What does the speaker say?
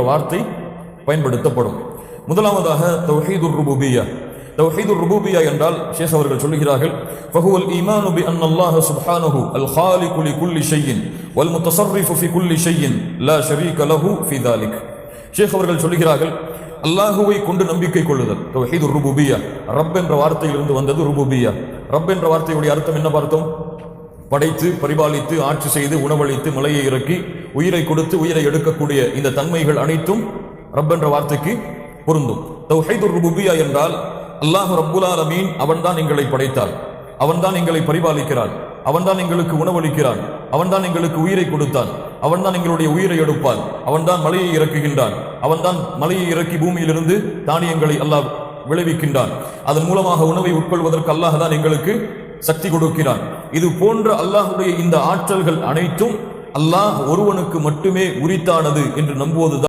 வார்த்தை பயன்படுத்தப்படும். முதலாவதாக தௌஹீதுர் ருபூபிய்யா. தௌஹீதுர் ருபூபிய்யா என்றால் ஷேக் அவர்கள் சொல்கிறார்கள், ஃபஹுவல் ஈமானு பி அன்னல்லாஹ சுப்ஹானஹு அல் காலிகு லிகுல்லி ஷைஇன் வல் முத்தஸர்ரிஃபு ஃபி குல்லி ஷைஇன் லா ஷரீக லஹு ஃபி தாலிக். ஷேக் அவர்கள் சொல்கிறார்கள், அல்லாஹுவை கொண்டு நம்பிக்கை கொள்ளுதல் தௌஹீதுர் ருபூபிய்யா. ரப் என்ற வார்த்தையிலிருந்து வந்தது ருபூபிய்யா. ரப் என்ற வார்த்தையுடைய அர்த்தம் என்ன பார்த்தோம்? படைத்து பரிபாலித்து ஆட்சி செய்து உணவளித்து மலையை இறக்கி உயிரை கொடுத்து உயிரை எடுக்கக்கூடிய இந்த தன்மைகள் அனைத்தும் ரப் என்ற வார்த்தைக்கு பொருந்தும். தௌஹீதுர் ருபூபிய்யா என்றால் அல்லாஹ் ரப்புல் ஆலமீன் அவன்தான் எங்களை படைத்தார், அவன்தான் எங்களை பரிபாலிக்கிறான், அவன்தான் எங்களுக்கு உணவளிக்கிறான், அவன்தான் எங்களுக்கு உயிரை கொடுத்தான், அவன்தான் எங்களுடைய உயிரை எடுப்பான், அவன்தான் மலையை இறக்குகின்றான், அவன்தான் மலையை இறக்கி பூமியிலிருந்து தானியங்களை அல்லாஹ் விளைவிக்கின்றான், அதன் மூலமாக உணவை உட்கொள்வதற்கு அல்லாஹ் தான் எங்களுக்கு சக்தி கொடுக்கிறான். இது போன்ற அல்லாஹுடைய இந்த ஆற்றல்கள் அனைத்தும் அல்லாஹ் ஒருவனுக்கு மட்டுமே உரித்தானது என்று நம்புவதுதான்